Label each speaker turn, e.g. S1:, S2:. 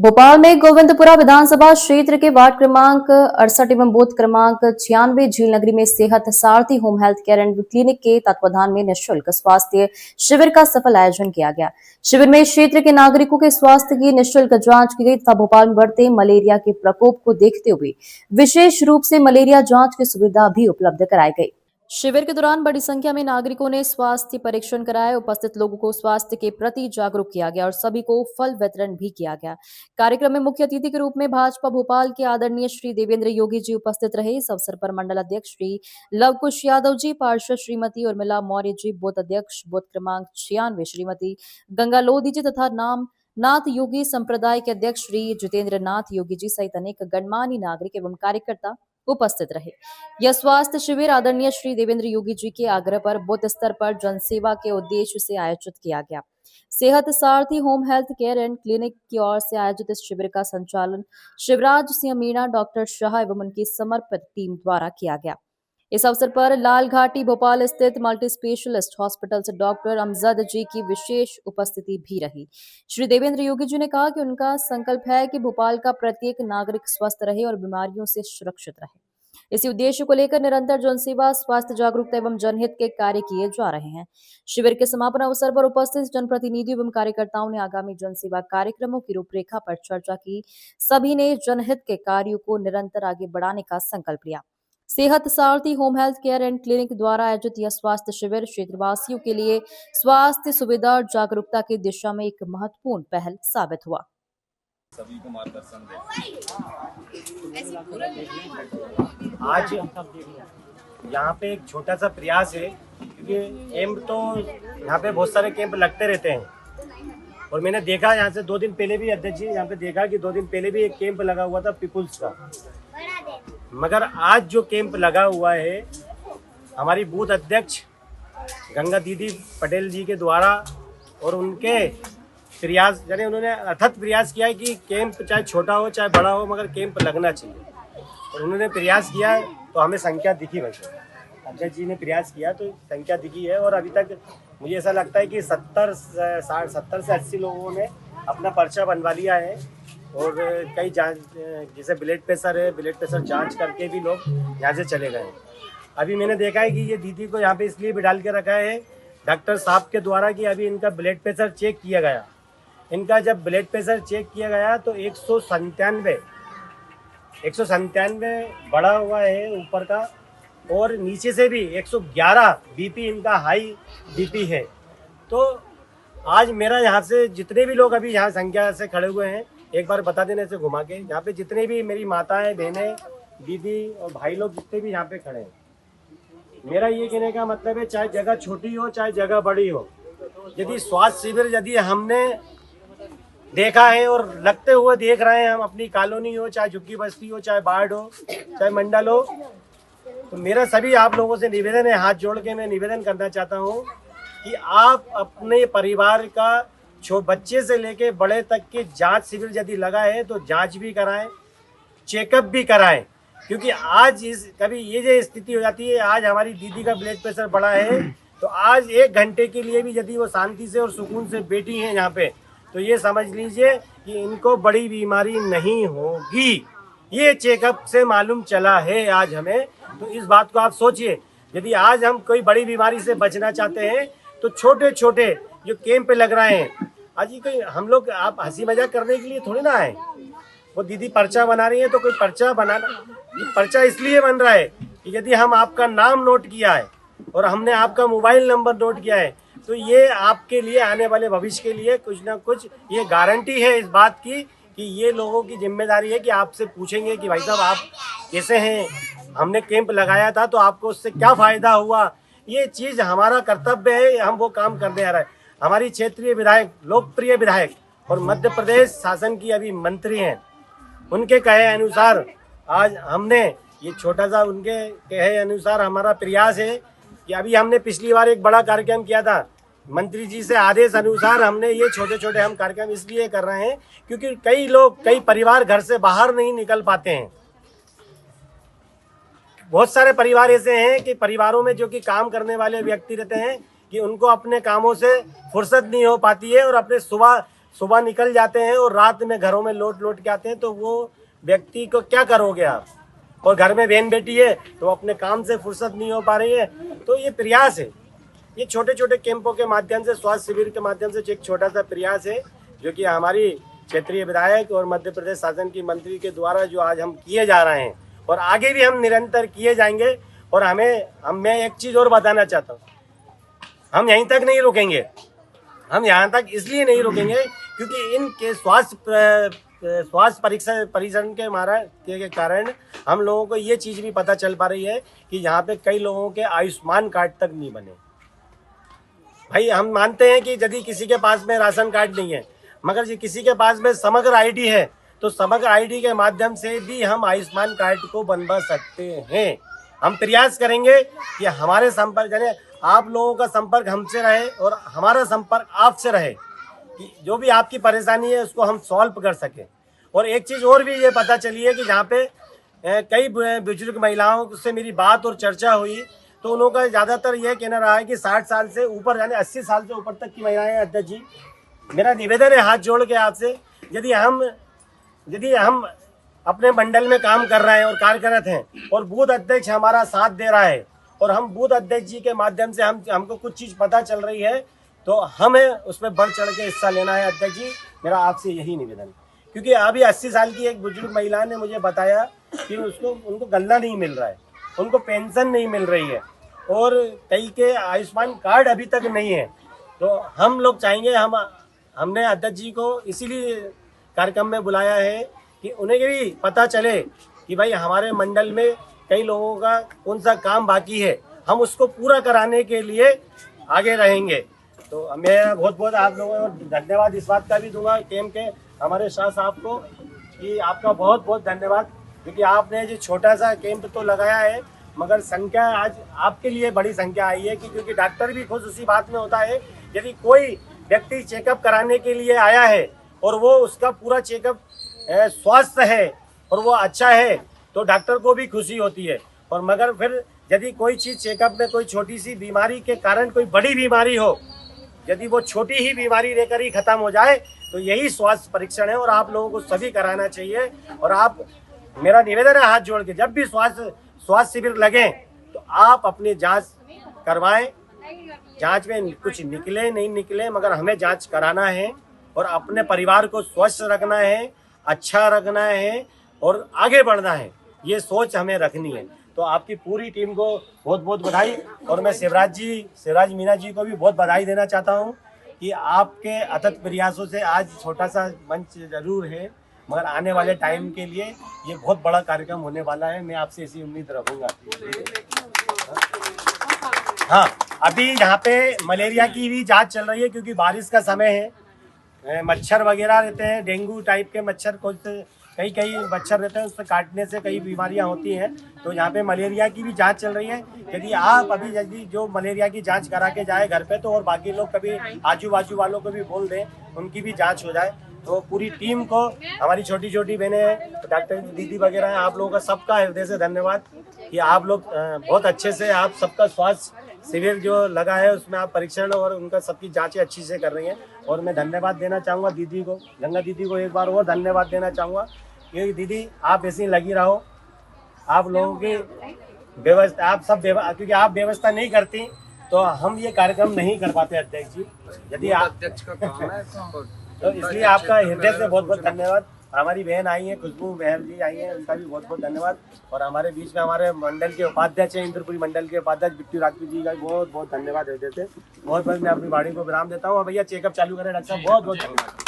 S1: भोपाल में गोविंदपुरा विधानसभा क्षेत्र के वार्ड क्रमांक 68 एवं बूथ क्रमांक 96 झील नगरी में सेहत सारथी home health care and clinic के तत्वाधान में निःशुल्क स्वास्थ्य शिविर का सफल आयोजन किया गया। शिविर में क्षेत्र के नागरिकों के स्वास्थ्य की निःशुल्क जांच की गई तथा भोपाल में बढ़ते मलेरिया के प्रकोप को देखते हुए विशेष रूप से मलेरिया जांच की सुविधा भी उपलब्ध कराई गई। शिविर के दौरान बड़ी संख्या में नागरिकों ने स्वास्थ्य परीक्षण कराया। उपस्थित लोगों को स्वास्थ्य के प्रति जागरूक किया गया और सभी को फल वितरण भी किया गया। कार्यक्रम में मुख्य अतिथि के रूप में भाजपा भोपाल के आदरणीय श्री देवेंद्र योगी जी उपस्थित रहे। इस अवसर पर मंडल अध्यक्ष श्री लवकुश यादव जी, पार्षद श्रीमती उर्मिला मौर्य जी, बूथ अध्यक्ष बूथ क्रमांक 96 श्रीमती गंगा लोधी जी तथा नाथ योगी संप्रदाय के अध्यक्ष श्री जितेंद्र नाथ योगी जी सहित अनेक गणमान्य नागरिक एवं कार्यकर्ता उपस्थित रहे। यह स्वास्थ्य शिविर आदरणीय श्री देवेंद्र योगी जी के आग्रह पर बूथ स्तर पर जनसेवा के उद्देश्य से आयोजित किया गया। सेहत सारथी home health care and clinic की ओर से आयोजित इस शिविर का संचालन शिवराज सिंह मीणा, डॉक्टर शाह एवं उनकी समर्पित टीम द्वारा किया गया। इस अवसर पर लाल घाटी भोपाल स्थित मल्टी स्पेशलिस्ट हॉस्पिटल से डॉक्टर अमजद जी की विशेष उपस्थिति भी रही। श्री देवेंद्र योगी जी ने कहा कि उनका संकल्प है कि भोपाल का प्रत्येक नागरिक स्वस्थ रहे और बीमारियों से सुरक्षित रहे। इसी उद्देश्य को लेकर निरंतर जनसेवा, स्वास्थ्य जागरूकता एवं जनहित के कार्य किए जा रहे हैं। शिविर के समापन अवसर पर उपस्थित जनप्रतिनिधियों एवं कार्यकर्ताओं ने आगामी जनसेवा कार्यक्रमों की रूपरेखा पर चर्चा की। सभी ने जनहित के कार्यों को निरंतर आगे बढ़ाने का संकल्प लिया। सेहत सारथी home health care and clinic द्वारा आयोजित यह स्वास्थ्य शिविर क्षेत्रवासियों के लिए स्वास्थ्य सुविधा और जागरूकता की दिशा में एक महत्वपूर्ण पहल साबित हुआ।
S2: सभी को मार्गदर्शन दें।
S3: आज यहाँ पे एक छोटा सा प्रयास है, क्योंकि कैंप तो यहाँ पे बहुत सारे कैंप लगते रहते हैं और मैंने देखा यहाँ से 2 दिन पहले भी अध्यक्ष जी यहाँ पे देखा कि 2 दिन पहले भी एक कैंप लगा हुआ था पीपुल्स का, मगर आज जो कैंप लगा हुआ है हमारी बूथ अध्यक्ष गंगा दीदी पटेल जी के द्वारा और उनके प्रयास, यानी उन्होंने अथक प्रयास किया है कि कैंप चाहे छोटा हो चाहे बड़ा हो मगर कैंप लगना चाहिए, और उन्होंने प्रयास किया तो हमें संख्या दिखी। वैसे अध्यक्ष जी ने प्रयास किया तो संख्या दिखी है और अभी तक मुझे ऐसा लगता है कि 70 से 80 लोगों ने अपना पर्चा बनवा लिया है और कई जांच, जैसे ब्लड प्रेशर जांच करके भी लोग यहाँ से चले गए। अभी मैंने देखा है कि ये दीदी को यहाँ पे इसलिए बिठाल के रखा है डॉक्टर साहब के द्वारा कि अभी इनका ब्लड प्रेशर चेक किया गया। इनका जब ब्लड प्रेशर चेक किया गया तो 197 बढ़ा हुआ है ऊपर का, और नीचे से भी 111 बीपी इनका हाई बीपी है। तो आज मेरा यहाँ से जितने भी लोग अभी यहाँ संख्या से खड़े हुए हैं, एक बार बता देने से घुमा के, यहाँ पे जितने भी मेरी माताएं, बहनें, दीदी और भाई लोग जितने भी यहाँ पे खड़े हैं, मेरा ये कहने का मतलब है चाहे जगह छोटी हो चाहे जगह बड़ी हो, यदि स्वास्थ्य शिविर यदि हमने देखा है और लगते हुए देख रहे हैं, हम अपनी कॉलोनी हो चाहे झुग्गी बस्ती हो चाहे वार्ड हो चाहे मंडल हो, तो मेरा सभी आप लोगों से निवेदन है, हाथ जोड़ के मैं निवेदन करना चाहता हूँ कि आप अपने परिवार का बच्चे से लेके बड़े तक के जांच शिविर यदि लगा है तो जांच भी कराएं, चेकअप भी कराएं, क्योंकि आज कभी ये जो स्थिति हो जाती है, आज हमारी दीदी का ब्लड प्रेशर बढ़ा है तो आज 1 घंटे के लिए भी यदि वो शांति से और सुकून से बैठी हैं यहाँ पे, तो ये समझ लीजिए कि इनको बड़ी बीमारी नहीं होगी। ये चेकअप से मालूम चला है आज हमें। तो इस बात को आप सोचिए, यदि आज हम कोई बड़ी बीमारी से बचना चाहते हैं तो छोटे छोटे जो कैंप लग रहे हैं, आज ये कोई हम लोग आप हंसी मजाक करने के लिए थोड़ी ना आए। वो दीदी पर्चा बना रही है तो कोई पर्चा बनाना, ये पर्चा इसलिए बन रहा है कि यदि हम आपका नाम नोट किया है और हमने आपका मोबाइल नंबर नोट किया है तो ये आपके लिए आने वाले भविष्य के लिए कुछ ना कुछ ये गारंटी है इस बात की कि ये लोगों की जिम्मेदारी है कि आपसे पूछेंगे कि भाई साहब आप कैसे हैं, हमने कैंप लगाया था तो आपको उससे क्या फ़ायदा हुआ। ये चीज़ हमारा कर्तव्य है, हम वो काम करने आ रहे हैं। हमारी क्षेत्रीय विधायक, लोकप्रिय विधायक और मध्य प्रदेश शासन की अभी मंत्री हैं, उनके कहे अनुसार आज हमने ये छोटा सा, उनके कहे अनुसार हमारा प्रयास है कि अभी हमने पिछली बार एक बड़ा कार्यक्रम किया था, मंत्री जी से आदेश अनुसार हमने ये छोटे छोटे हम कार्यक्रम इसलिए कर रहे हैं क्योंकि कई परिवार घर से बाहर नहीं निकल पाते हैं। बहुत सारे परिवार ऐसे हैं कि परिवारों में जो कि काम करने वाले व्यक्ति रहते हैं कि उनको अपने कामों से फुर्सत नहीं हो पाती है और अपने सुबह निकल जाते हैं और रात में घरों में लौट के आते हैं, तो वो व्यक्ति को क्या करोगे आप? और घर में बहन बेटी है तो अपने काम से फुर्सत नहीं हो पा रही है। तो ये प्रयास है, ये छोटे छोटे कैंपों के माध्यम से, स्वास्थ्य शिविर के माध्यम से एक छोटा सा प्रयास है जो कि हमारी क्षेत्रीय विधायक और मध्य प्रदेश शासन की मंत्री के द्वारा जो आज हम किए जा रहे हैं और आगे भी हम निरंतर किए जाएंगे। और मैं एक चीज़ और बताना चाहता हूँ, हम यहीं तक नहीं रुकेंगे। हम यहाँ तक इसलिए नहीं रुकेंगे क्योंकि इनके स्वास्थ्य परीक्षण के कारण हम लोगों को ये चीज़ भी पता चल पा रही है कि यहाँ पे कई लोगों के आयुष्मान कार्ड तक नहीं बने। भाई हम मानते हैं कि यदि किसी के पास में राशन कार्ड नहीं है, मगर ये किसी के पास में समग्र आईडी है, तो समग्र आईडी के माध्यम से भी हम आयुष्मान कार्ड को बनवा सकते हैं। हम प्रयास करेंगे कि हमारे संपर्क, यानी आप लोगों का संपर्क हमसे रहे और हमारा संपर्क आपसे रहे, कि जो भी आपकी परेशानी है उसको हम सॉल्व कर सकें। और एक चीज़ और भी ये पता चली है कि जहाँ पे कई बुजुर्ग महिलाओं से मेरी बात और चर्चा हुई, तो उन लोगों का ज़्यादातर यह कहना रहा है कि 60 साल से ऊपर, यानी 80 साल से ऊपर तक की महिलाएं। अध्यक्ष जी, मेरा निवेदन है हाथ जोड़ के आपसे, यदि हम अपने मंडल में काम कर रहे हैं और कार्यरत हैं और बूथ अध्यक्ष हमारा साथ दे रहा है और हम बूथ अध्यक्ष जी के माध्यम से हमको कुछ चीज़ पता चल रही है, तो हमें उसमें बढ़ चढ़ के हिस्सा लेना है। अध्यक्ष जी, मेरा आपसे यही निवेदन है, क्योंकि अभी 80 साल की एक बुजुर्ग महिला ने मुझे बताया कि उनको गल्ला नहीं मिल रहा है, उनको पेंशन नहीं मिल रही है और कई के आयुष्मान कार्ड अभी तक नहीं है। तो हम लोग चाहेंगे, हमने अध्यक्ष जी को इसीलिए कार्यक्रम में बुलाया है कि उन्हें भी पता चले कि भाई हमारे मंडल में कई लोगों का कौन सा काम बाकी है, हम उसको पूरा कराने के लिए आगे रहेंगे। तो मैं बहुत बहुत आप लोगों को धन्यवाद इस बात का भी दूंगा कैंप के हमारे शाह साहब को, कि आपका बहुत बहुत धन्यवाद, क्योंकि आपने जो छोटा सा कैंप तो लगाया है, मगर संख्या आज आपके लिए बड़ी संख्या आई है, क्योंकि डॉक्टर भी खुश उसी बात में होता है, यदि कोई व्यक्ति चेकअप कराने के लिए आया है और वो उसका पूरा चेकअप स्वास्थ्य है और वो अच्छा है, तो डॉक्टर को भी खुशी होती है। और मगर फिर यदि कोई चीज़ चेकअप में कोई छोटी सी बीमारी के कारण कोई बड़ी बीमारी हो, यदि वो छोटी ही बीमारी रहकर ही खत्म हो जाए, तो यही स्वास्थ्य परीक्षण है और आप लोगों को सभी कराना चाहिए। और आप, मेरा निवेदन है हाथ जोड़ के, जब भी स्वास्थ्य शिविर लगे तो आप अपनी जांच करवाएं। जांच में कुछ निकले नहीं निकले, मगर हमें जांच कराना है और अपने परिवार को स्वस्थ रखना है, अच्छा रखना है और आगे बढ़ना है, ये सोच हमें रखनी है। तो आपकी पूरी टीम को बहुत बहुत बधाई। और मैं शिवराज मीना जी को भी बहुत बधाई देना चाहता हूँ कि आपके अथक प्रयासों से आज छोटा सा मंच जरूर है, मगर आने वाले टाइम के लिए ये बहुत बड़ा कार्यक्रम होने वाला है। मैं आपसे ऐसी उम्मीद रखूँगा। हाँ, अभी यहाँ पे मलेरिया की भी जांच चल रही है, क्योंकि बारिश का समय है, मच्छर वगैरह रहते हैं, डेंगू टाइप के मच्छर, कई मच्छर रहते हैं, उससे काटने से कई बीमारियां होती हैं। तो यहाँ पे मलेरिया की भी जांच चल रही है। यदि जो मलेरिया की जांच करा के जाए घर पे, तो और बाकी लोग कभी आजू बाजू वालों को भी बोल दें, उनकी भी जांच हो जाए। तो पूरी टीम को, हमारी छोटी छोटी बहनें हैं, डॉक्टर दीदी वगैरह हैं, आप लोगों का सबका हृदय से धन्यवाद कि आप लोग बहुत अच्छे से, आप सबका स्वास्थ्य शिविर जो लगा है उसमें आप परीक्षण और उनका सबकी जांचें अच्छी से कर रही हैं। और मैं धन्यवाद देना चाहूँगा दीदी को, गंगा दीदी को एक बार और धन्यवाद देना चाहूँगा कि दीदी आप ऐसी लगी रहो। आप लोगों की व्यवस्था, आप सब क्योंकि आप व्यवस्था नहीं करती तो हम ये कार्यक्रम नहीं कर पाते अध्यक्ष जी। यदि आप
S2: अध्यक्ष का काम है
S3: तो इसलिए आपका हृदय से बहुत बहुत धन्यवाद। हमारी बहन आई है, खुशबू बहन जी आई हैं, उनका भी बहुत बहुत धन्यवाद। और हमारे बीच में हमारे मंडल के उपाध्यक्ष हैं, इंद्रपुरी मंडल के उपाध्यक्ष बिट्टू राजपूत जी का बहुत बहुत धन्यवाद हृदय से। बहुत बहुत मैं अपनी बाड़ी को विराम देता हूँ। और भैया चेकअप चालू करें डॉक्टर साहब, बहुत बहुत धन्यवाद।